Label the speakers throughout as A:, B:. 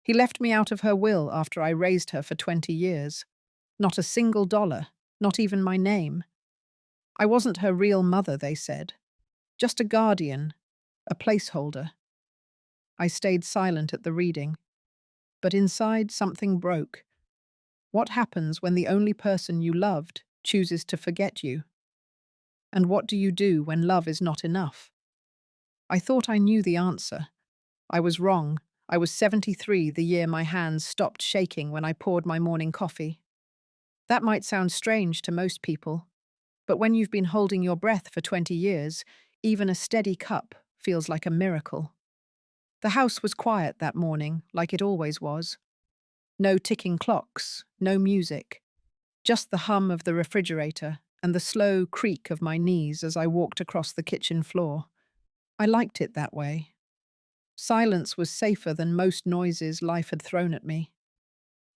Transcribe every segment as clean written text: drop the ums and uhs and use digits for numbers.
A: He left me out of her will after I raised her for 20 years. Not a single dollar, not even my name. I wasn't her real mother, they said. Just a guardian, a placeholder. I stayed silent at the reading, but inside something broke. What happens when the only person you loved chooses to forget you? And what do you do when love is not enough? I thought I knew the answer. I was wrong. I was 73 the year my hands stopped shaking when I poured my morning coffee. That might sound strange to most people, but when you've been holding your breath for 20 years, even a steady cup feels like a miracle. The house was quiet that morning, like it always was. No ticking clocks, no music, just the hum of the refrigerator and the slow creak of my knees as I walked across the kitchen floor. I liked it that way. Silence was safer than most noises life had thrown at me.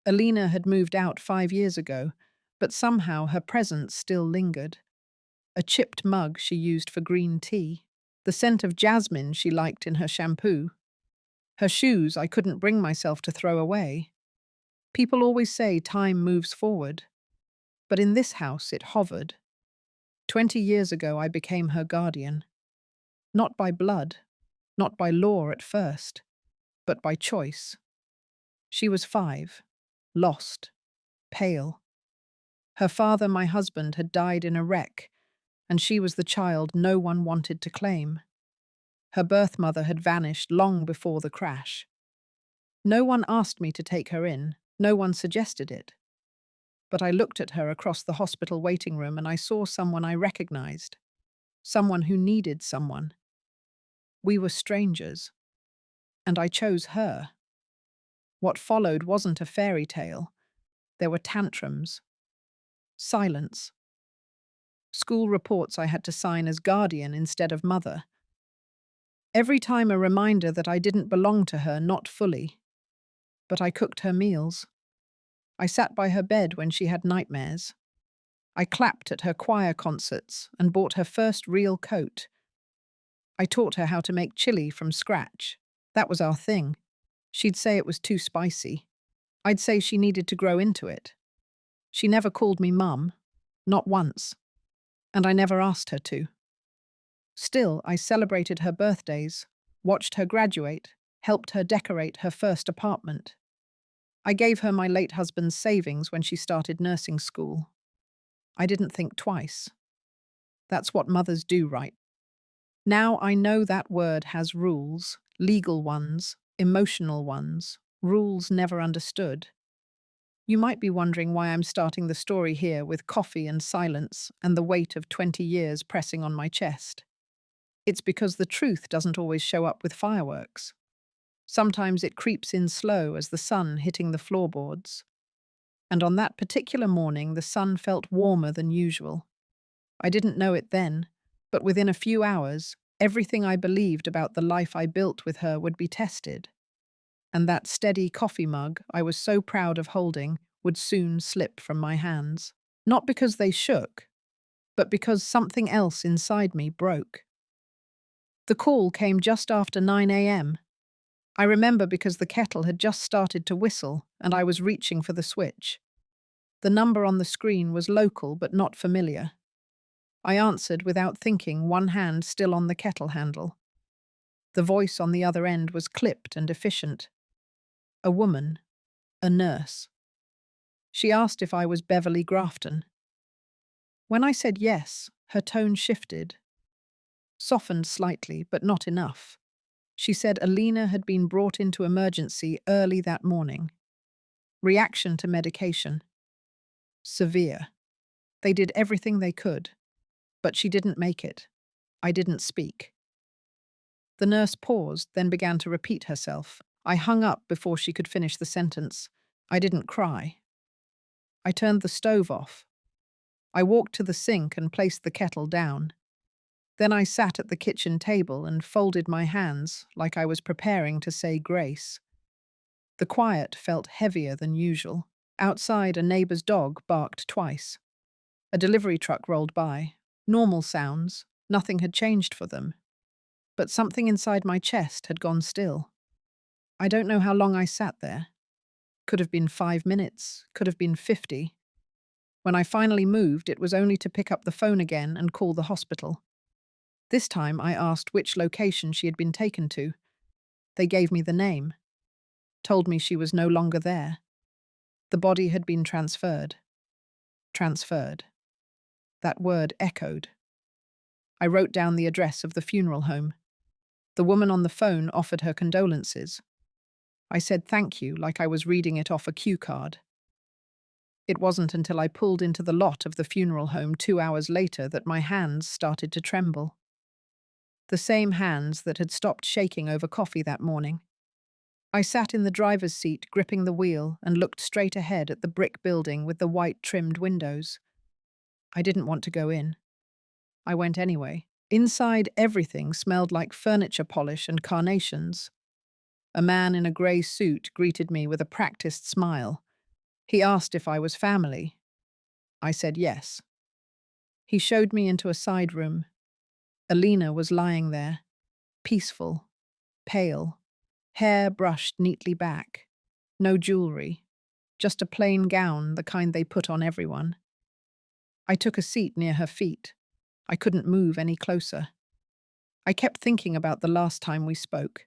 A: Alina had moved out 5 years ago, but somehow her presence still lingered. A chipped mug she used for green tea, the scent of jasmine she liked in her shampoo, her shoes I couldn't bring myself to throw away. People always say time moves forward, but in this house it hovered. 20 years ago I became her guardian. Not by blood, not by law at first, but by choice. She was 5, lost, pale. Her father, my husband, had died in a wreck, and she was the child no one wanted to claim. Her birth mother had vanished long before the crash. No one asked me to take her in, no one suggested it. But I looked at her across the hospital waiting room and I saw someone I recognized, someone who needed someone. We were strangers, and I chose her. What followed wasn't a fairy tale. There were tantrums, silence, school reports I had to sign as guardian instead of mother. Every time a reminder that I didn't belong to her, not fully. But I cooked her meals. I sat by her bed when she had nightmares. I clapped at her choir concerts and bought her first real coat. I taught her how to make chili from scratch. That was our thing. She'd say it was too spicy. I'd say she needed to grow into it. She never called me mum, not once, and I never asked her to. Still, I celebrated her birthdays, watched her graduate, helped her decorate her first apartment. I gave her my late husband's savings when she started nursing school. I didn't think twice. That's what mothers do, right? Now I know that word has rules, legal ones, emotional ones, rules never understood. You might be wondering why I'm starting the story here with coffee and silence and the weight of 20 years pressing on my chest. It's because the truth doesn't always show up with fireworks. Sometimes it creeps in slow as the sun hitting the floorboards. And on that particular morning, the sun felt warmer than usual. I didn't know it then, but within a few hours, everything I believed about the life I built with her would be tested. And that steady coffee mug I was so proud of holding would soon slip from my hands. Not because they shook, but because something else inside me broke. The call came just after 9 a.m. I remember because the kettle had just started to whistle and I was reaching for the switch. The number on the screen was local but not familiar. I answered without thinking, one hand still on the kettle handle. The voice on the other end was clipped and efficient. A woman, a nurse. She asked if I was Beverly Grafton. When I said yes, her tone shifted, softened slightly, but not enough. She said Alina had been brought into emergency early that morning. Reaction to medication. Severe. They did everything they could, but she didn't make it. I didn't speak. The nurse paused, then began to repeat herself. I hung up before she could finish the sentence. I didn't cry. I turned the stove off. I walked to the sink and placed the kettle down. Then I sat at the kitchen table and folded my hands like I was preparing to say grace. The quiet felt heavier than usual. Outside, a neighbor's dog barked twice. A delivery truck rolled by. Normal sounds. Nothing had changed for them. But something inside my chest had gone still. I don't know how long I sat there. Could have been 5 minutes, could have been 50. When I finally moved, it was only to pick up the phone again and call the hospital. This time I asked which location she had been taken to. They gave me the name, told me she was no longer there. The body had been transferred. Transferred. That word echoed. I wrote down the address of the funeral home. The woman on the phone offered her condolences. I said thank you like I was reading it off a cue card. It wasn't until I pulled into the lot of the funeral home 2 hours later that my hands started to tremble. The same hands that had stopped shaking over coffee that morning. I sat in the driver's seat, gripping the wheel, and looked straight ahead at the brick building with the white trimmed windows. I didn't want to go in. I went anyway. Inside, everything smelled like furniture polish and carnations. A man in a grey suit greeted me with a practiced smile. He asked if I was family. I said yes. He showed me into a side room. Alina was lying there, peaceful, pale, hair brushed neatly back. No jewelry, just a plain gown, the kind they put on everyone. I took a seat near her feet. I couldn't move any closer. I kept thinking about the last time we spoke.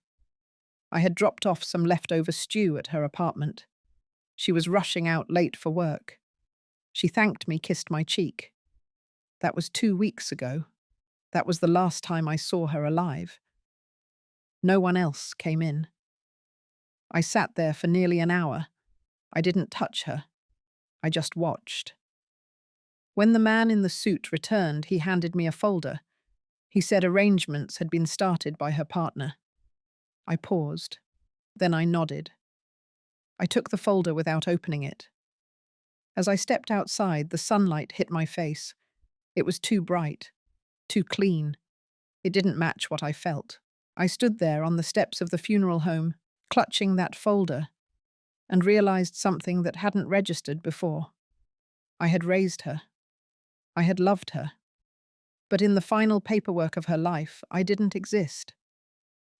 A: I had dropped off some leftover stew at her apartment. She was rushing out late for work. She thanked me, kissed my cheek. That was 2 weeks ago. That was the last time I saw her alive. No one else came in. I sat there for nearly an hour. I didn't touch her. I just watched. When the man in the suit returned, he handed me a folder. He said arrangements had been started by her partner. I paused. Then I nodded. I took the folder without opening it. As I stepped outside, the sunlight hit my face. It was too bright, too clean. It didn't match what I felt. I stood there on the steps of the funeral home, clutching that folder, and realized something that hadn't registered before. I had raised her. I had loved her. But in the final paperwork of her life, I didn't exist.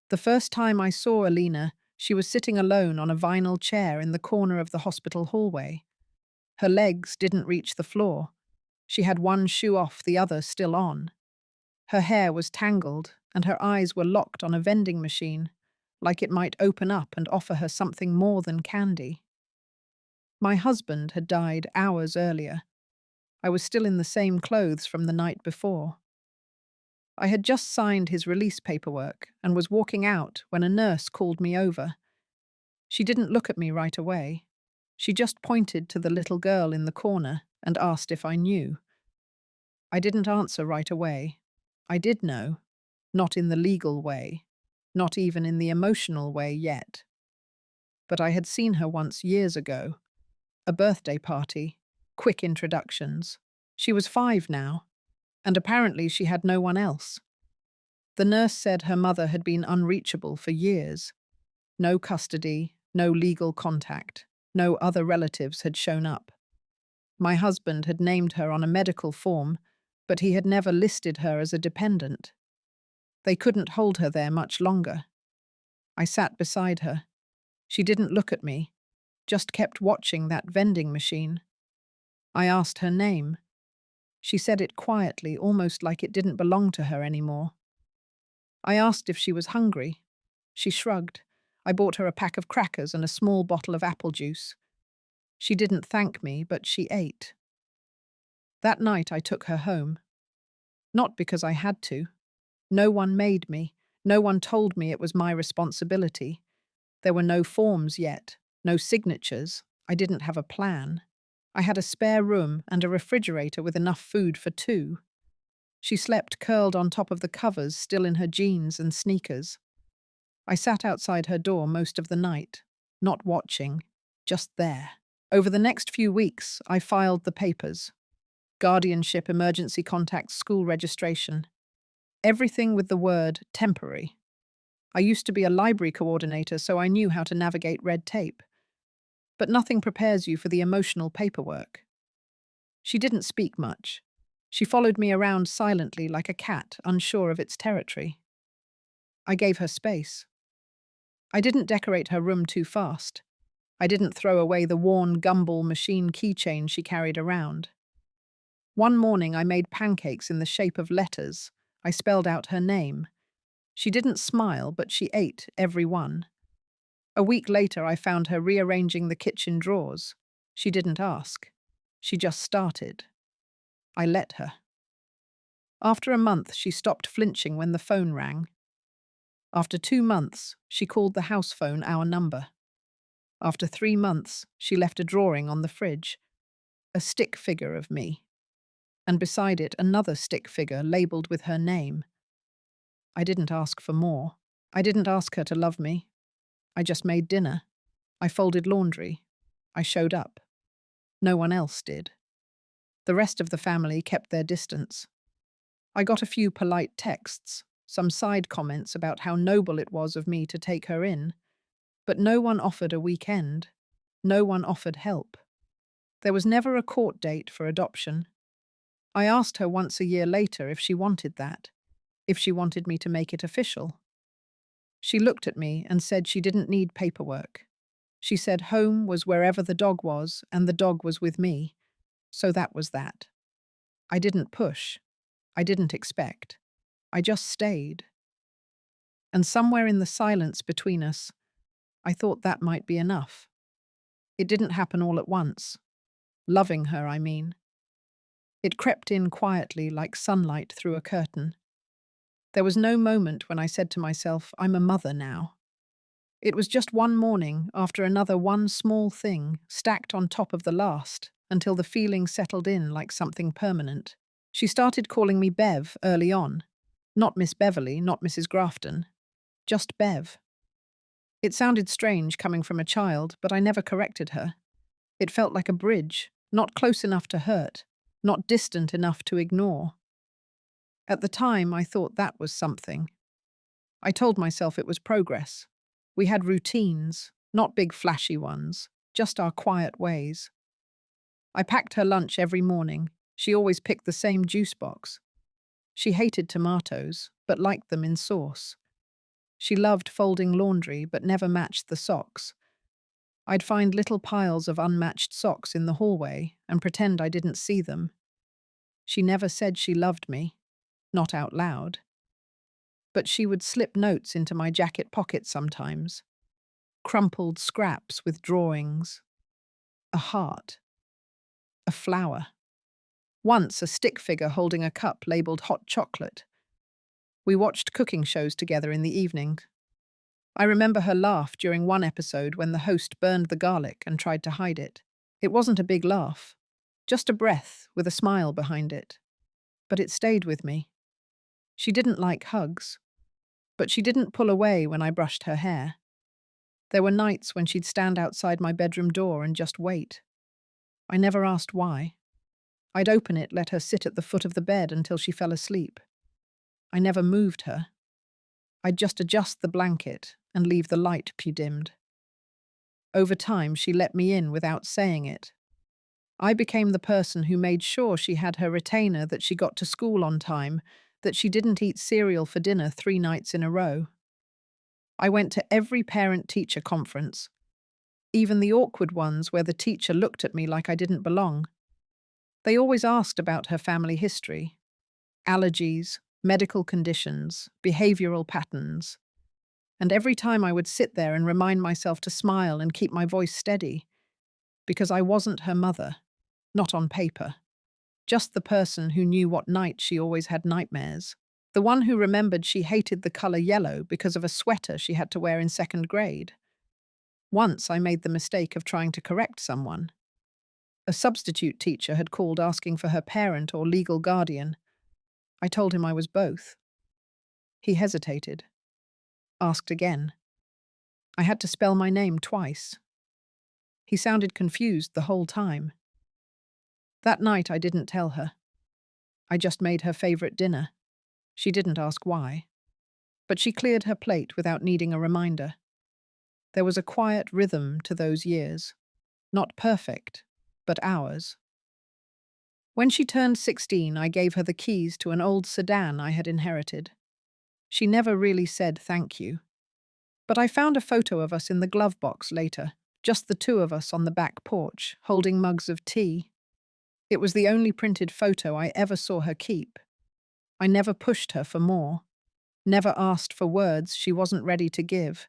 A: The first time I saw Alina, she was sitting alone on a vinyl chair in the corner of the hospital hallway. Her legs didn't reach the floor. She had one shoe off, the other still on. Her hair was tangled, and her eyes were locked on a vending machine, like it might open up and offer her something more than candy. My husband had died hours earlier. I was still in the same clothes from the night before. I had just signed his release paperwork and was walking out when a nurse called me over. She didn't look at me right away. She just pointed to the little girl in the corner and asked if I knew. I didn't answer right away. I did know. Not in the legal way. Not even in the emotional way yet. But I had seen her once years ago. A birthday party. Quick introductions. She was 5 now, and apparently she had no one else. The nurse said her mother had been unreachable for years. No custody, no legal contact, no other relatives had shown up. My husband had named her on a medical form, but he had never listed her as a dependent. They couldn't hold her there much longer. I sat beside her. She didn't look at me, just kept watching that vending machine. I asked her name. She said it quietly, almost like it didn't belong to her anymore. I asked if she was hungry. She shrugged. I bought her a pack of crackers and a small bottle of apple juice. She didn't thank me, but she ate. That night I took her home. Not because I had to. No one made me. No one told me it was my responsibility. There were no forms yet, no signatures. I didn't have a plan. I had a spare room and a refrigerator with enough food for 2. She slept curled on top of the covers, still in her jeans and sneakers. I sat outside her door most of the night, not watching, just there. Over the next few weeks, I filed the papers. Guardianship, emergency contacts, school registration. Everything with the word temporary. I used to be a library coordinator, so I knew how to navigate red tape. But nothing prepares you for the emotional paperwork. She didn't speak much. She followed me around silently like a cat, unsure of its territory. I gave her space. I didn't decorate her room too fast. I didn't throw away the worn Gumball machine keychain she carried around. One morning I made pancakes in the shape of letters. I spelled out her name. She didn't smile, but she ate every one. A week later I found her rearranging the kitchen drawers. She didn't ask. She just started. I let her. After a month, she stopped flinching when the phone rang. After 2 months, she called the house phone our number. After 3 months, she left a drawing on the fridge, a stick figure of me, and beside it another stick figure labelled with her name. I didn't ask for more. I didn't ask her to love me. I just made dinner. I folded laundry. I showed up. No one else did. The rest of the family kept their distance. I got a few polite texts, some side comments about how noble it was of me to take her in, but no one offered a weekend. No one offered help. There was never a court date for adoption. I asked her once a year later if she wanted that, if she wanted me to make it official. She looked at me and said she didn't need paperwork. She said home was wherever the dog was, and the dog was with me. So that was that. I didn't push. I didn't expect. I just stayed. And somewhere in the silence between us, I thought that might be enough. It didn't happen all at once. Loving her, I mean. It crept in quietly like sunlight through a curtain. There was no moment when I said to myself, I'm a mother now. It was just one morning after another, one small thing stacked on top of the last until the feeling settled in like something permanent. She started calling me Bev early on. Not Miss Beverly, not Mrs. Grafton. Just Bev. It sounded strange coming from a child, but I never corrected her. It felt like a bridge, not close enough to hurt, not distant enough to ignore. At the time, I thought that was something. I told myself it was progress. We had routines, not big flashy ones, just our quiet ways. I packed her lunch every morning. She always picked the same juice box. She hated tomatoes, but liked them in sauce. She loved folding laundry, but never matched the socks. I'd find little piles of unmatched socks in the hallway and pretend I didn't see them. She never said she loved me, not out loud. But she would slip notes into my jacket pocket sometimes. Crumpled scraps with drawings. A heart. A flower. Once a stick figure holding a cup labelled hot chocolate. We watched cooking shows together in the evening. I remember her laugh during one episode when the host burned the garlic and tried to hide it. It wasn't a big laugh, just a breath with a smile behind it. But it stayed with me. She didn't like hugs, but she didn't pull away when I brushed her hair. There were nights when she'd stand outside my bedroom door and just wait. I never asked why. I'd open it, let her sit at the foot of the bed until she fell asleep. I never moved her. I'd just adjust the blanket and leave the light dimmed. Over time, she let me in without saying it. I became the person who made sure she had her retainer, that she got to school on time, that she didn't eat cereal for dinner 3 nights in a row. I went to every parent-teacher conference, even the awkward ones where the teacher looked at me like I didn't belong. They always asked about her family history, allergies, medical conditions, behavioral patterns. And every time I would sit there and remind myself to smile and keep my voice steady, because I wasn't her mother, not on paper. Just the person who knew what night she always had nightmares. The one who remembered she hated the color yellow because of a sweater she had to wear in 2nd grade. Once I made the mistake of trying to correct someone. A substitute teacher had called asking for her parent or legal guardian. I told him I was both. He hesitated. Asked again. I had to spell my name twice. He sounded confused the whole time. That night I didn't tell her. I just made her favorite dinner. She didn't ask why. But she cleared her plate without needing a reminder. There was a quiet rhythm to those years. Not perfect, but ours. When she turned 16, I gave her the keys to an old sedan I had inherited. She never really said thank you. But I found a photo of us in the glove box later, just the two of us on the back porch, holding mugs of tea. It was the only printed photo I ever saw her keep. I never pushed her for more, never asked for words she wasn't ready to give.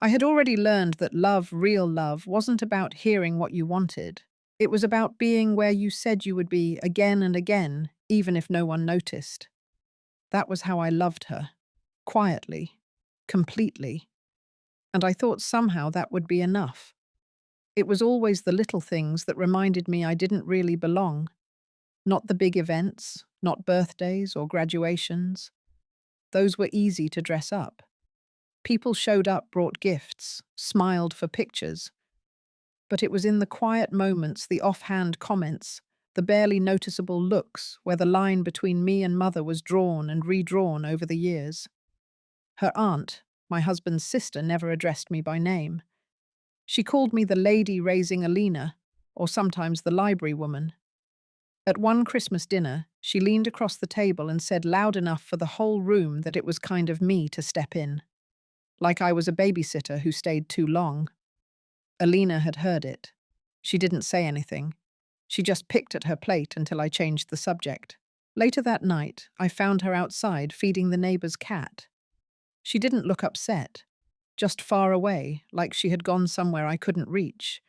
A: I had already learned that love, real love, wasn't about hearing what you wanted. It was about being where you said you would be again and again, even if no one noticed. That was how I loved her. Quietly. Completely. And I thought somehow that would be enough. It was always the little things that reminded me I didn't really belong. Not the big events, not birthdays or graduations. Those were easy to dress up. People showed up, brought gifts, smiled for pictures. But it was in the quiet moments, the offhand comments, the barely noticeable looks, where the line between me and mother was drawn and redrawn over the years. Her aunt, my husband's sister, never addressed me by name. She called me the lady raising Alina, or sometimes the library woman. At one Christmas dinner, she leaned across the table and said loud enough for the whole room that it was kind of me to step in. Like I was a babysitter who stayed too long. Alina had heard it. She didn't say anything. She just picked at her plate until I changed the subject. Later that night, I found her outside feeding the neighbor's cat. She didn't look upset, just far away, like she had gone somewhere I couldn't reach.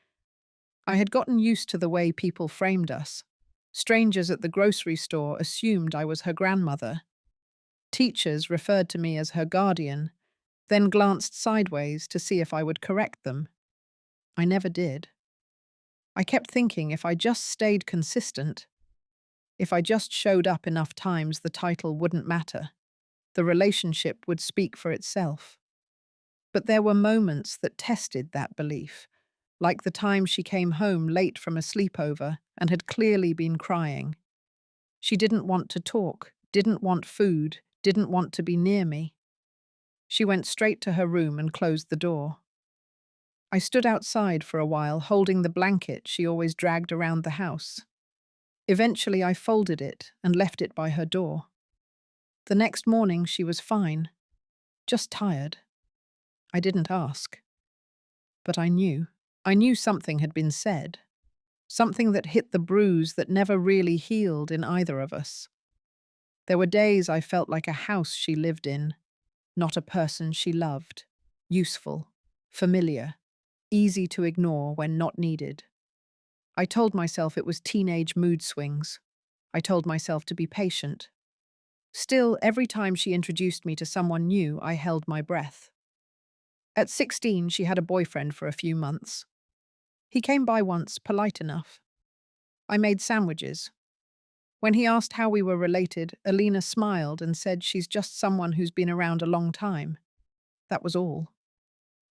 A: I had gotten used to the way people framed us. Strangers at the grocery store assumed I was her grandmother. Teachers referred to me as her guardian, then glanced sideways to see if I would correct them. I never did. I kept thinking if I just stayed consistent, if I just showed up enough times, the title wouldn't matter. The relationship would speak for itself. But there were moments that tested that belief, like the time she came home late from a sleepover and had clearly been crying. She didn't want to talk, didn't want food, didn't want to be near me. She went straight to her room and closed the door. I stood outside for a while, holding the blanket she always dragged around the house. Eventually, I folded it and left it by her door. The next morning, she was fine, just tired. I didn't ask. But I knew. I knew something had been said. Something that hit the bruise that never really healed in either of us. There were days I felt like a house she lived in, not a person she loved. Useful, familiar, easy to ignore when not needed. I told myself it was teenage mood swings. I told myself to be patient. Still, every time she introduced me to someone new, I held my breath. At 16, she had a boyfriend for a few months. He came by once, polite enough. I made sandwiches. When he asked how we were related, Alina smiled and said she's just someone who's been around a long time. That was all.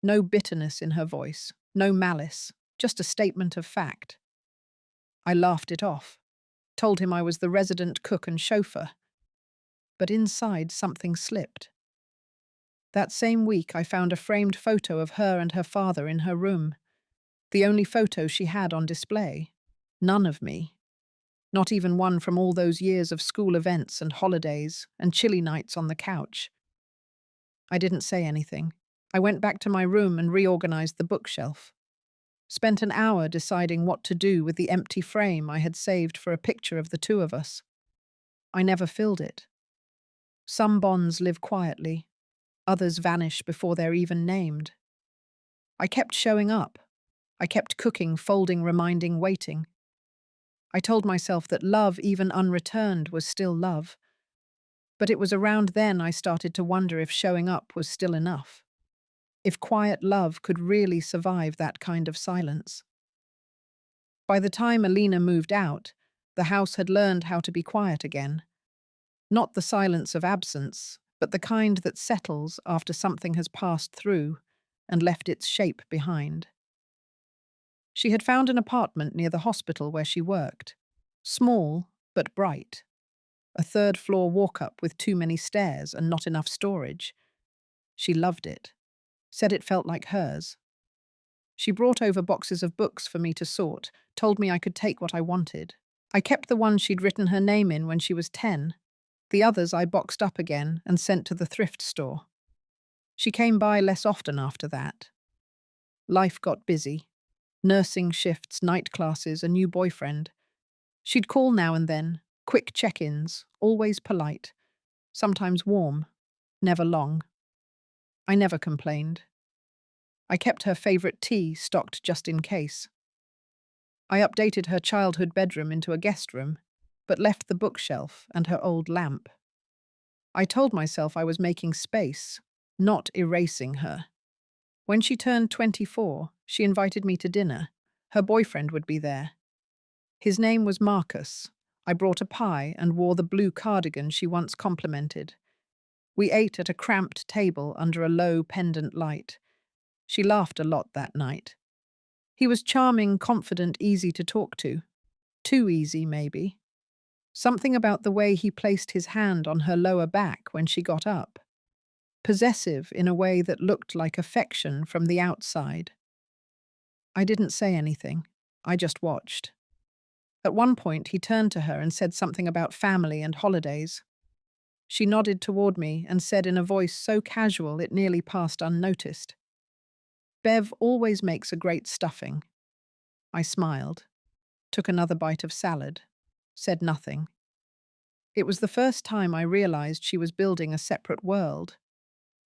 A: No bitterness in her voice, no malice, just a statement of fact. I laughed it off, told him I was the resident cook and chauffeur. But inside, something slipped. That same week, I found a framed photo of her and her father in her room. The only photo she had on display. None of me. Not even one from all those years of school events and holidays and chilly nights on the couch. I didn't say anything. I went back to my room and reorganized the bookshelf. Spent an hour deciding what to do with the empty frame I had saved for a picture of the two of us. I never filled it. Some bonds live quietly. Others vanish before they're even named. I kept showing up. I kept cooking, folding, reminding, waiting. I told myself that love, even unreturned, was still love. But it was around then I started to wonder if showing up was still enough. If quiet love could really survive that kind of silence. By the time Alina moved out, the house had learned how to be quiet again. Not the silence of absence, but the kind that settles after something has passed through and left its shape behind. She had found an apartment near the hospital where she worked. Small, but bright. A third-floor walk-up with too many stairs and not enough storage. She loved it. Said it felt like hers. She brought over boxes of books for me to sort, told me I could take what I wanted. I kept the one she'd written her name in when she was 10. The others I boxed up again and sent to the thrift store. She came by less often after that. Life got busy. Nursing shifts, night classes, a new boyfriend. She'd call now and then, quick check-ins, always polite, sometimes warm, never long. I never complained. I kept her favourite tea stocked just in case. I updated her childhood bedroom into a guest room, but left the bookshelf and her old lamp. I told myself I was making space, not erasing her. When she turned 24, she invited me to dinner. Her boyfriend would be there. His name was Marcus. I brought a pie and wore the blue cardigan she once complimented. We ate at a cramped table under a low pendant light. She laughed a lot that night. He was charming, confident, easy to talk to. Too easy, maybe. Something about the way he placed his hand on her lower back when she got up. Possessive in a way that looked like affection from the outside. I didn't say anything. I just watched. At one point, he turned to her and said something about family and holidays. She nodded toward me and said in a voice so casual it nearly passed unnoticed, "Bev always makes a great stuffing." I smiled, took another bite of salad, said nothing. It was the first time I realized she was building a separate world,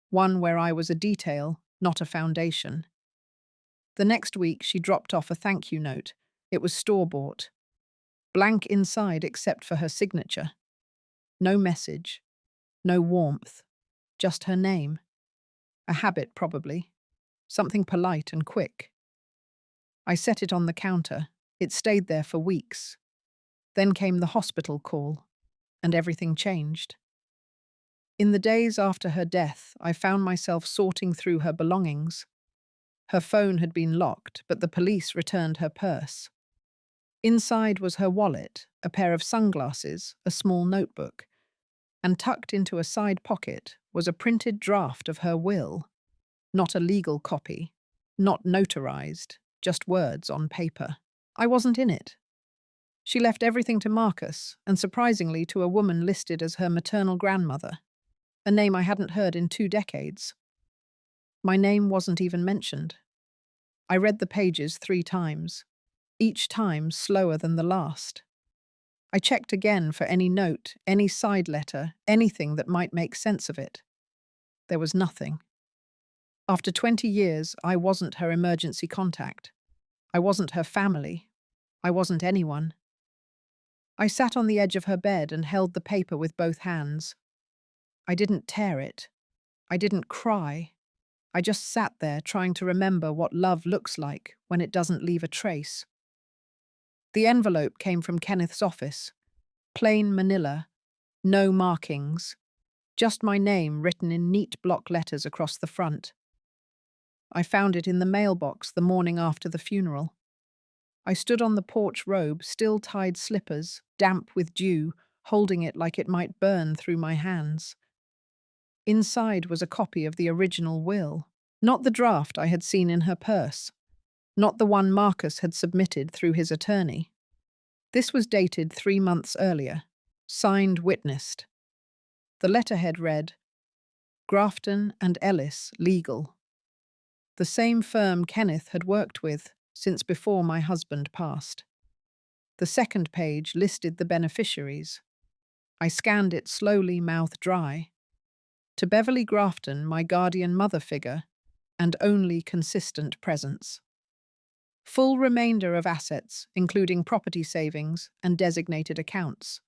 A: one where I was a detail, not a foundation. The next week, she dropped off a thank you note. It was store-bought. Blank inside except for her signature. No message, no warmth, just her name. A habit, probably. Something polite and quick. I set it on the counter. It stayed there for weeks. Then came the hospital call, and everything changed. In the days after her death, I found myself sorting through her belongings. Her phone had been locked, but the police returned her purse. Inside was her wallet, a pair of sunglasses, a small notebook, and tucked into a side pocket was a printed draft of her will. Not a legal copy, not notarized, just words on paper. I wasn't in it. She left everything to Marcus, and surprisingly to a woman listed as her maternal grandmother, a name I hadn't heard in 2 decades. My name wasn't even mentioned. I read the pages 3 times, each time slower than the last. I checked again for any note, any side letter, anything that might make sense of it. There was nothing. After 20 years, I wasn't her emergency contact. I wasn't her family. I wasn't anyone. I sat on the edge of her bed and held the paper with both hands. I didn't tear it. I didn't cry. I just sat there trying to remember what love looks like when it doesn't leave a trace. The envelope came from Kenneth's office. Plain manila, no markings, just my name written in neat block letters across the front. I found it in the mailbox the morning after the funeral. I stood on the porch robe, still-tied slippers, damp with dew, holding it like it might burn through my hands. Inside was a copy of the original will, not the draft I had seen in her purse, not the one Marcus had submitted through his attorney. This was dated 3 months earlier, signed witnessed. The letterhead read, Grafton and Ellis, legal. The same firm Kenneth had worked with since before my husband passed. The second page listed the beneficiaries. I scanned it slowly, mouth dry. To Beverly Grafton, my guardian mother figure, and only consistent presence. Full remainder of assets, including property savings and designated accounts.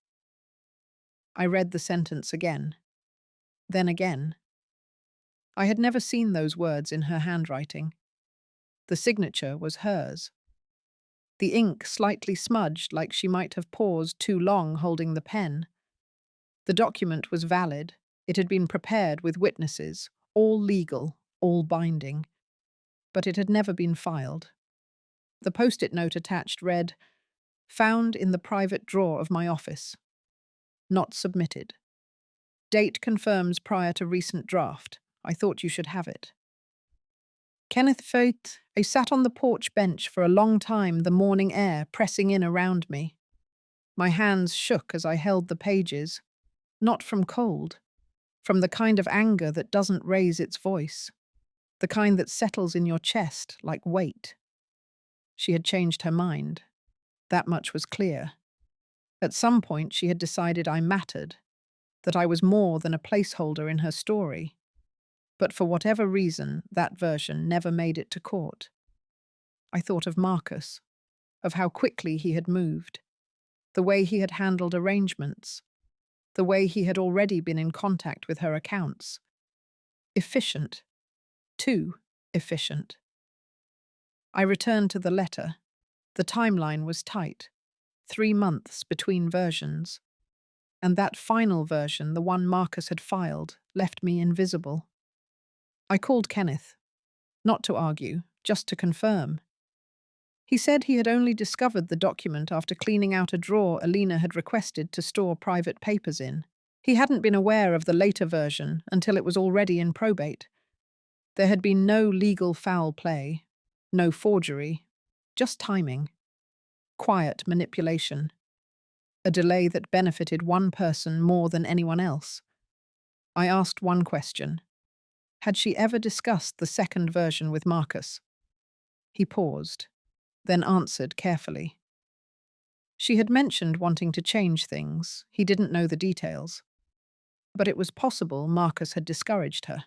A: I read the sentence again. Then again. I had never seen those words in her handwriting. The signature was hers. The ink slightly smudged like she might have paused too long holding the pen. The document was valid. It had been prepared with witnesses, all legal, all binding. But it had never been filed. The post-it note attached read, Found in the private drawer of my office. Not submitted. Date confirms prior to recent draft. I thought you should have it. Kenneth Fate, I sat on the porch bench for a long time, the morning air pressing in around me. My hands shook as I held the pages, not from cold, from the kind of anger that doesn't raise its voice, the kind that settles in your chest like weight. She had changed her mind. That much was clear. At some point, she had decided I mattered, that I was more than a placeholder in her story. But for whatever reason, that version never made it to court. I thought of Marcus, of how quickly he had moved, the way he had handled arrangements, the way he had already been in contact with her accounts. Efficient. Too efficient. I returned to the letter. The timeline was tight. 3 months between versions. And that final version, the one Marcus had filed, left me invisible. I called Kenneth, not to argue, just to confirm. He said he had only discovered the document after cleaning out a drawer Alina had requested to store private papers in. He hadn't been aware of the later version until it was already in probate. There had been no legal foul play, no forgery, just timing. Quiet manipulation. A delay that benefited one person more than anyone else. I asked one question. Had she ever discussed the second version with Marcus? He paused, then answered carefully. She had mentioned wanting to change things. He didn't know the details. But it was possible Marcus had discouraged her.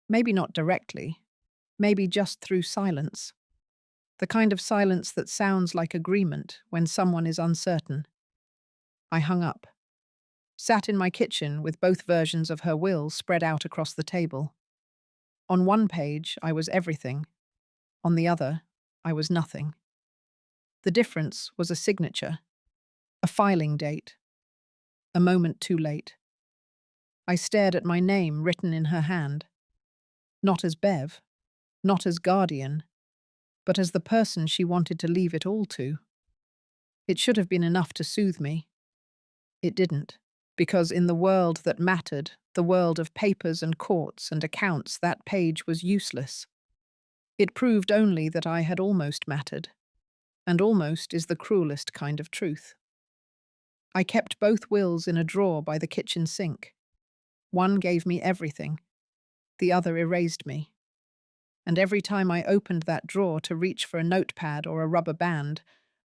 A: Maybe not directly, maybe just through silence. The kind of silence that sounds like agreement when someone is uncertain. I hung up. Sat in my kitchen with both versions of her will spread out across the table. On one page, I was everything. On the other, I was nothing. The difference was a signature, a filing date, a moment too late. I stared at my name written in her hand. Not as Bev, not as guardian, but as the person she wanted to leave it all to. It should have been enough to soothe me. It didn't, because in the world that mattered, the world of papers and courts and accounts, that page was useless. It proved only that I had almost mattered, and almost is the cruelest kind of truth. I kept both wills in a drawer by the kitchen sink. One gave me everything, the other erased me. And every time I opened that drawer to reach for a notepad or a rubber band,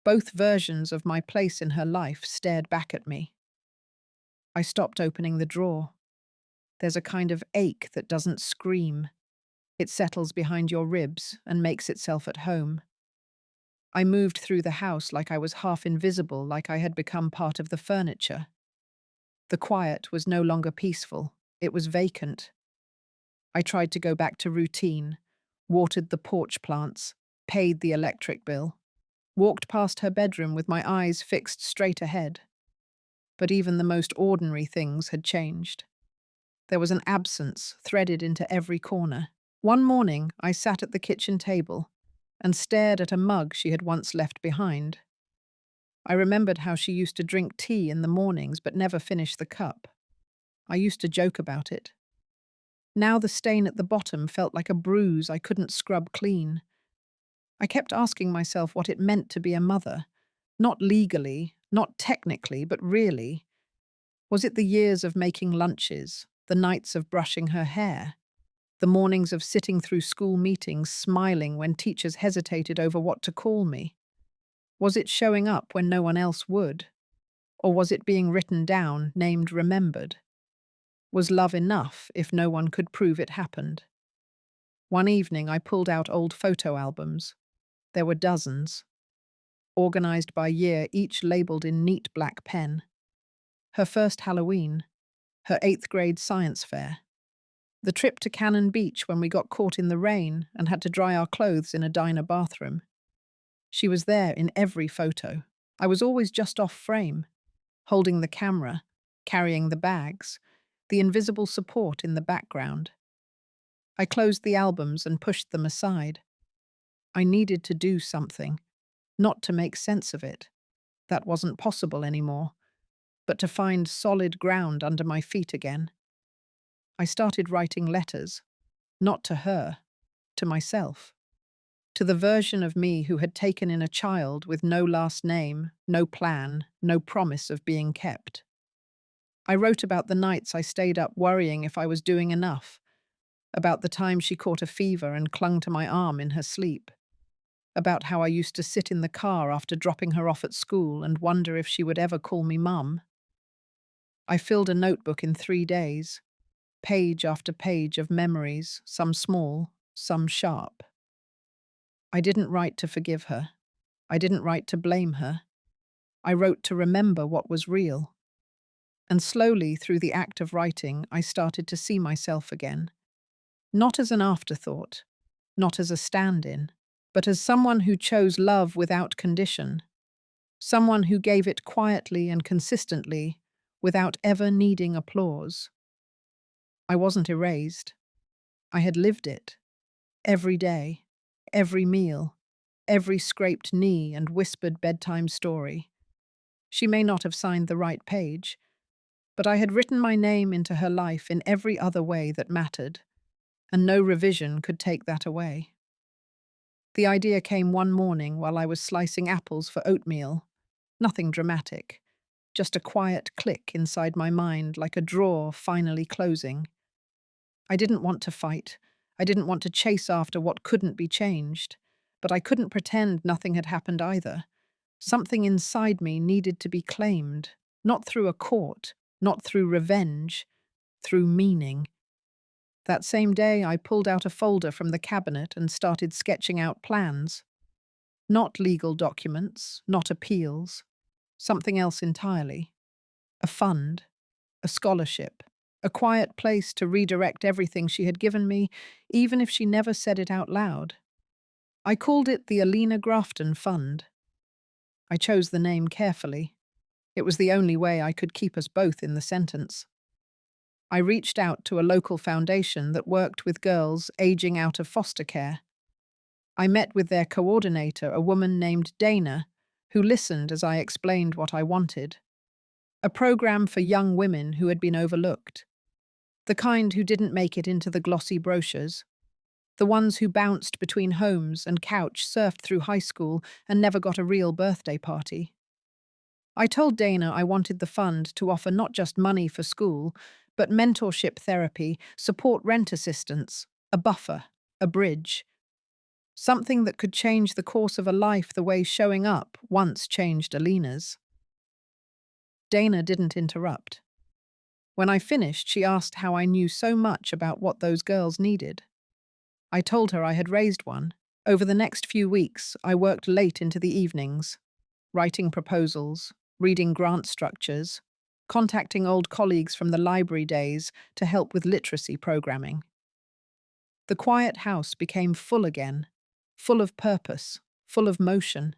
A: both versions of my place in her life stared back at me. I stopped opening the drawer. There's a kind of ache that doesn't scream. It settles behind your ribs and makes itself at home. I moved through the house like I was half invisible, like I had become part of the furniture. The quiet was no longer peaceful. It was vacant. I tried to go back to routine, watered the porch plants, paid the electric bill, walked past her bedroom with my eyes fixed straight ahead. But even the most ordinary things had changed. There was an absence threaded into every corner. One morning, I sat at the kitchen table and stared at a mug she had once left behind. I remembered how she used to drink tea in the mornings but never finish the cup. I used to joke about it. Now the stain at the bottom felt like a bruise I couldn't scrub clean. I kept asking myself what it meant to be a mother. Not legally, not technically, but really. Was it the years of making lunches, the nights of brushing her hair, the mornings of sitting through school meetings smiling when teachers hesitated over what to call me? Was it showing up when no one else would? Or was it being written down, named remembered? Was love enough if no one could prove it happened? One evening I pulled out old photo albums. There were dozens. Organized by year, each labeled in neat black pen. Her first Halloween, her 8th grade science fair, the trip to Cannon Beach when we got caught in the rain and had to dry our clothes in a diner bathroom. She was there in every photo. I was always just off frame, holding the camera, carrying the bags, the invisible support in the background. I closed the albums and pushed them aside. I needed to do something, not to make sense of it. That wasn't possible anymore, but to find solid ground under my feet again. I started writing letters, not to her, to myself, to the version of me who had taken in a child with no last name, no plan, no promise of being kept. I wrote about the nights I stayed up worrying if I was doing enough, about the time she caught a fever and clung to my arm in her sleep, about how I used to sit in the car after dropping her off at school and wonder if she would ever call me Mum. I filled a notebook in 3 days, page after page of memories, some small, some sharp. I didn't write to forgive her. I didn't write to blame her. I wrote to remember what was real. And slowly, through the act of writing, I started to see myself again. Not as an afterthought, not as a stand-in, but as someone who chose love without condition, someone who gave it quietly and consistently, without ever needing applause. I wasn't erased. I had lived it. Every day, every meal, every scraped knee and whispered bedtime story. She may not have signed the right page, but I had written my name into her life in every other way that mattered, and no revision could take that away. The idea came one morning while I was slicing apples for oatmeal. Nothing dramatic, just a quiet click inside my mind like a drawer finally closing. I didn't want to fight. I didn't want to chase after what couldn't be changed. But I couldn't pretend nothing had happened either. Something inside me needed to be claimed, not through a court, not through revenge, through meaning. That same day, I pulled out a folder from the cabinet and started sketching out plans. Not legal documents, not appeals, something else entirely. A fund, a scholarship, a quiet place to redirect everything she had given me, even if she never said it out loud. I called it the Alina Grafton Fund. I chose the name carefully. It was the only way I could keep us both in the sentence. I reached out to a local foundation that worked with girls aging out of foster care. I met with their coordinator, a woman named Dana, who listened as I explained what I wanted. A program for young women who had been overlooked. The kind who didn't make it into the glossy brochures. The ones who bounced between homes and couch surfed through high school and never got a real birthday party. I told Dana I wanted the fund to offer not just money for school, but mentorship therapy, support rent assistance, a buffer, a bridge. Something that could change the course of a life the way showing up once changed Alina's. Dana didn't interrupt. When I finished, she asked how I knew so much about what those girls needed. I told her I had raised one. Over the next few weeks, I worked late into the evenings, writing proposals, reading grant structures, contacting old colleagues from the library days to help with literacy programming. The quiet house became full again, full of purpose, full of motion.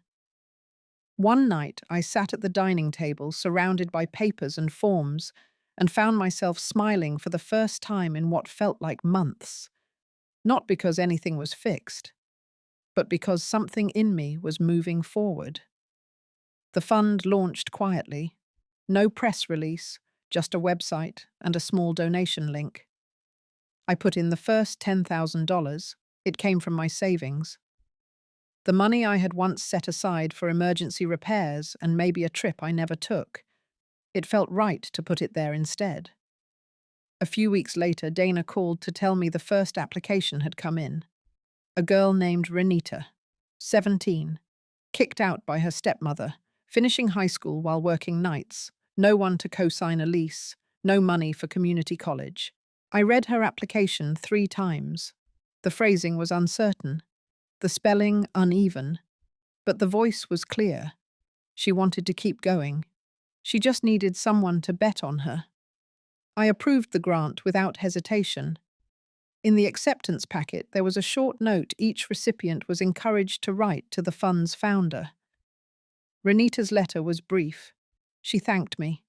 A: One night, I sat at the dining table surrounded by papers and forms and found myself smiling for the first time in what felt like months. Not because anything was fixed, but because something in me was moving forward. The fund launched quietly. No press release, just a website and a small donation link. I put in the first $10,000. It came from my savings. The money I had once set aside for emergency repairs and maybe a trip I never took. It felt right to put it there instead. A few weeks later, Dana called to tell me the first application had come in. A girl named Renita, 17, kicked out by her stepmother, finishing high school while working nights, no one to co-sign a lease, no money for community college. I read her application 3 times. The phrasing was uncertain, the spelling uneven, but the voice was clear. She wanted to keep going. She just needed someone to bet on her. I approved the grant without hesitation. In the acceptance packet, there was a short note each recipient was encouraged to write to the fund's founder. Renita's letter was brief. She thanked me,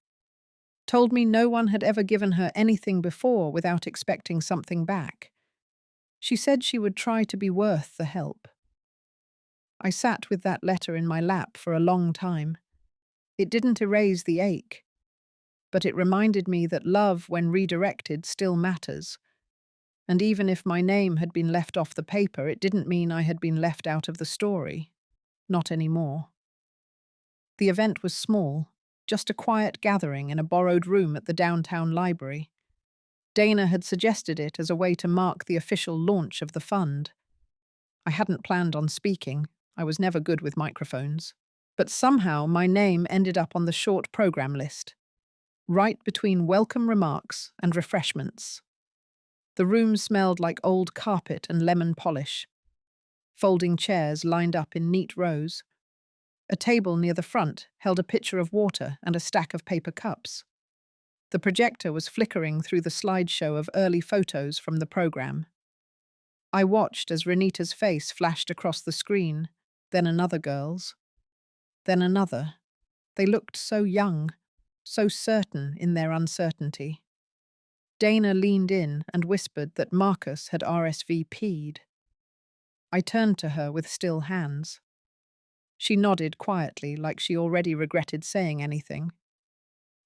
A: told me no one had ever given her anything before without expecting something back. She said she would try to be worth the help. I sat with that letter in my lap for a long time. It didn't erase the ache, but it reminded me that love, when redirected, still matters. And even if my name had been left off the paper, it didn't mean I had been left out of the story. Not anymore. The event was small, just a quiet gathering in a borrowed room at the downtown library. Dana had suggested it as a way to mark the official launch of the fund. I hadn't planned on speaking. I was never good with microphones. But somehow my name ended up on the short program list, right between welcome remarks and refreshments. The room smelled like old carpet and lemon polish. Folding chairs lined up in neat rows. A table near the front held a pitcher of water and a stack of paper cups. The projector was flickering through the slideshow of early photos from the program. I watched as Renita's face flashed across the screen, then another girl's, then another. They looked so young, so certain in their uncertainty. Dana leaned in and whispered that Marcus had RSVP'd. I turned to her with still hands. She nodded quietly, like she already regretted saying anything.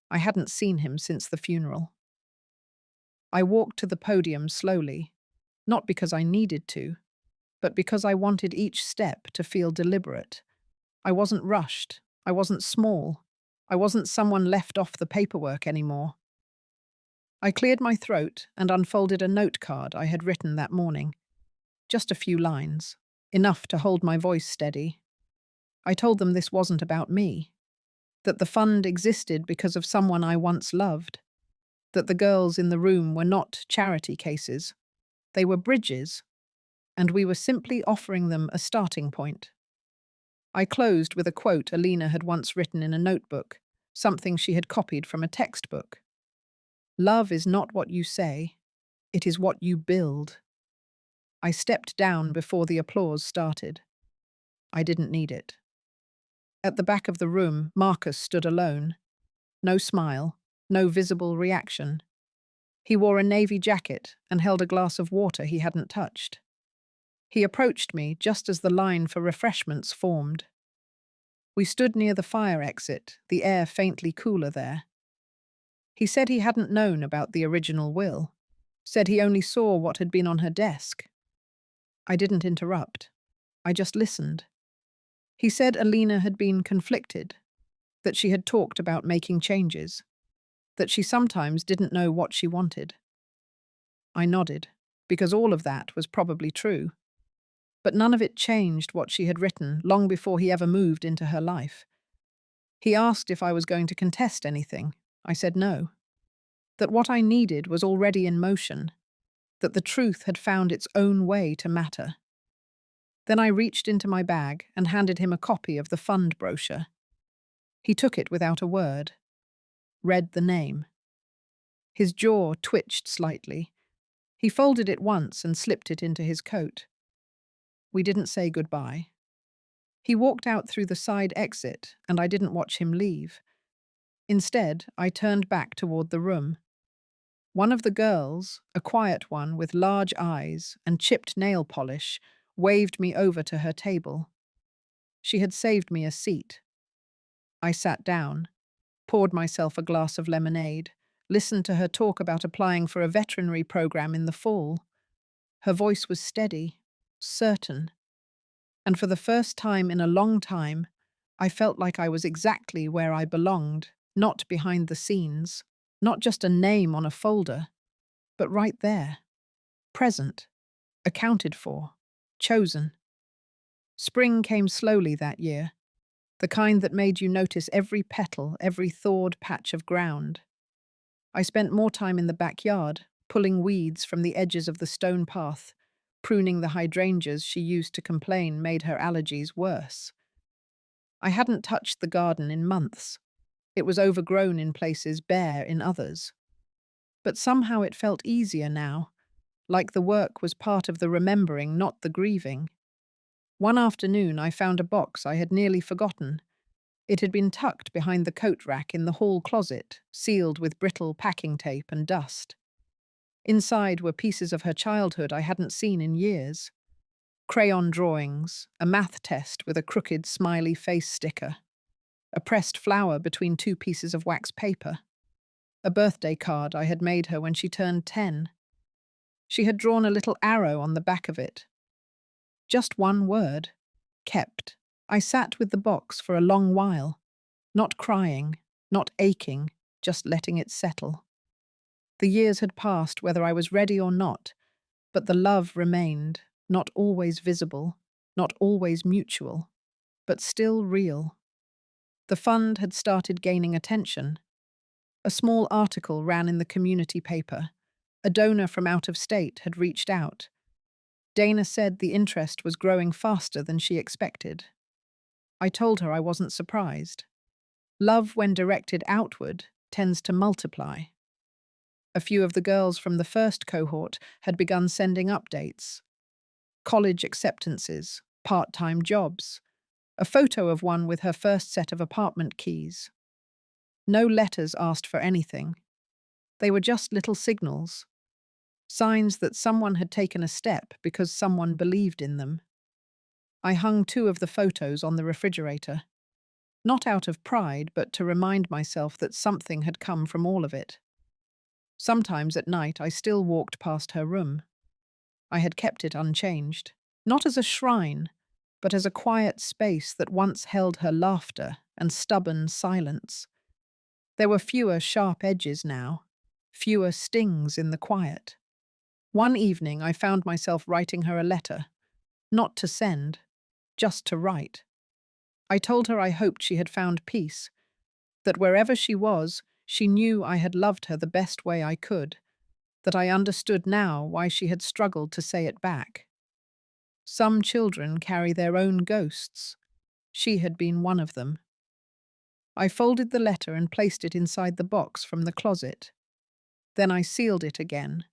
A: I hadn't seen him since the funeral. I walked to the podium slowly, not because I needed to, but because I wanted each step to feel deliberate. I wasn't rushed. I wasn't small. I wasn't someone left off the paperwork anymore. I cleared my throat and unfolded a note card I had written that morning. Just a few lines, enough to hold my voice steady. I told them this wasn't about me, that the fund existed because of someone I once loved, that the girls in the room were not charity cases. They were bridges, and we were simply offering them a starting point. I closed with a quote Alina had once written in a notebook, something she had copied from a textbook. "Love is not what you say, it is what you build." I stepped down before the applause started. I didn't need it. At the back of the room, Marcus stood alone. No smile, no visible reaction. He wore a navy jacket and held a glass of water he hadn't touched. He approached me just as the line for refreshments formed. We stood near the fire exit, the air faintly cooler there. He said he hadn't known about the original will, said he only saw what had been on her desk. I didn't interrupt. I just listened. He said Alina had been conflicted, that she had talked about making changes, that she sometimes didn't know what she wanted. I nodded, because all of that was probably true. But none of it changed what she had written long before he ever moved into her life. He asked if I was going to contest anything. I said no. That what I needed was already in motion, that the truth had found its own way to matter. Then I reached into my bag and handed him a copy of the fund brochure. He took it without a word, read the name. His jaw twitched slightly. He folded it once and slipped it into his coat. We didn't say goodbye. He walked out through the side exit, and I didn't watch him leave. Instead, I turned back toward the room. One of the girls, a quiet one with large eyes and chipped nail polish, waved me over to her table. She had saved me a seat. I sat down, poured myself a glass of lemonade, listened to her talk about applying for a veterinary program in the fall. Her voice was steady, certain, and for the first time in a long time, I felt like I was exactly where I belonged, not behind the scenes, not just a name on a folder, but right there, present, accounted for, chosen. Spring came slowly that year, the kind that made you notice every petal, every thawed patch of ground. I spent more time in the backyard, pulling weeds from the edges of the stone path, pruning the hydrangeas she used to complain made her allergies worse. I hadn't touched the garden in months. It was overgrown in places, bare in others. But somehow it felt easier now, like the work was part of the remembering, not the grieving. One afternoon I found a box I had nearly forgotten. It had been tucked behind the coat rack in the hall closet, sealed with brittle packing tape and dust. Inside were pieces of her childhood I hadn't seen in years. Crayon drawings, a math test with a crooked smiley face sticker, a pressed flower between two pieces of wax paper, a birthday card I had made her when she turned 10. She had drawn a little arrow on the back of it. Just one word, kept. I sat with the box for a long while, not crying, not aching, just letting it settle. The years had passed whether I was ready or not, but the love remained, not always visible, not always mutual, but still real. The fund had started gaining attention. A small article ran in the community paper. A donor from out of state had reached out. Dana said the interest was growing faster than she expected. I told her I wasn't surprised. Love, when directed outward, tends to multiply. A few of the girls from the first cohort had begun sending updates. College acceptances, part-time jobs, a photo of one with her first set of apartment keys. No letters asked for anything. They were just little signals, signs that someone had taken a step because someone believed in them. I hung 2 of the photos on the refrigerator, not out of pride, but to remind myself that something had come from all of it. Sometimes at night I still walked past her room. I had kept it unchanged, not as a shrine, but as a quiet space that once held her laughter and stubborn silence. There were fewer sharp edges now, fewer stings in the quiet. One evening I found myself writing her a letter, not to send, just to write. I told her I hoped she had found peace, that wherever she was, she knew I had loved her the best way I could, that I understood now why she had struggled to say it back. Some children carry their own ghosts. She had been one of them. I folded the letter and placed it inside the box from the closet. Then I sealed it again,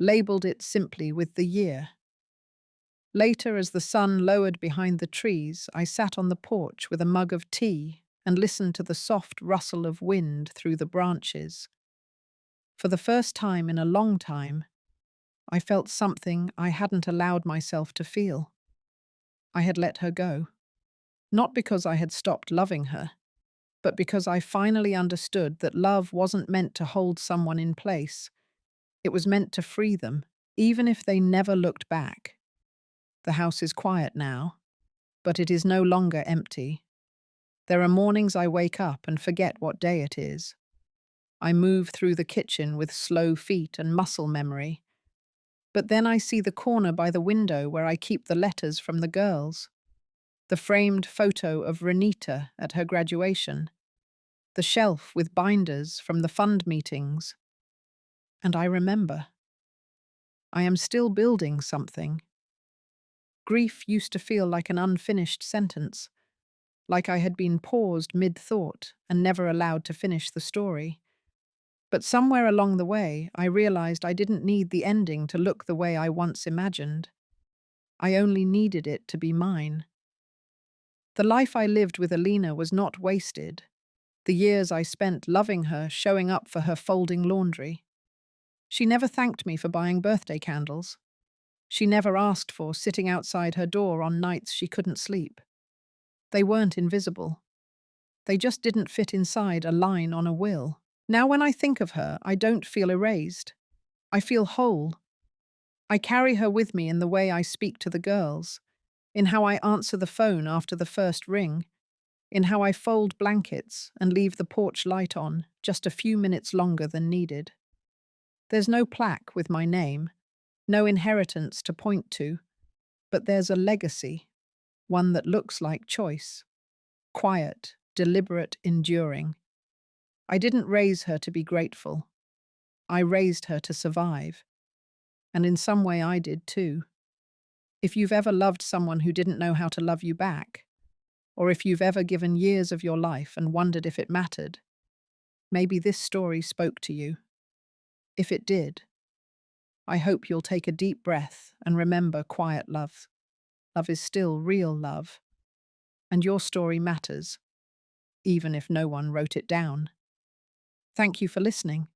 A: labelled it simply with the year. Later, as the sun lowered behind the trees, I sat on the porch with a mug of tea and listened to the soft rustle of wind through the branches. For the first time in a long time, I felt something I hadn't allowed myself to feel. I had let her go. Not because I had stopped loving her, but because I finally understood that love wasn't meant to hold someone in place. It was meant to free them, even if they never looked back. The house is quiet now, but it is no longer empty. There are mornings I wake up and forget what day it is. I move through the kitchen with slow feet and muscle memory. But then I see the corner by the window where I keep the letters from the girls. The framed photo of Renita at her graduation. The shelf with binders from the fund meetings. And I remember. I am still building something. Grief used to feel like an unfinished sentence, like I had been paused mid-thought and never allowed to finish the story. But somewhere along the way, I realized I didn't need the ending to look the way I once imagined. I only needed it to be mine. The life I lived with Alina was not wasted. The years I spent loving her, showing up for her folding laundry. She never thanked me for buying birthday candles. She never asked for sitting outside her door on nights she couldn't sleep. They weren't invisible. They just didn't fit inside a line on a will. Now when I think of her, I don't feel erased. I feel whole. I carry her with me in the way I speak to the girls, in how I answer the phone after the first ring, in how I fold blankets and leave the porch light on just a few minutes longer than needed. There's no plaque with my name, no inheritance to point to, but there's a legacy, one that looks like choice. Quiet, deliberate, enduring. I didn't raise her to be grateful. I raised her to survive. And in some way I did too. If you've ever loved someone who didn't know how to love you back, or if you've ever given years of your life and wondered if it mattered, maybe this story spoke to you. If it did, I hope you'll take a deep breath and remember quiet love. Love is still real love. And your story matters, even if no one wrote it down. Thank you for listening.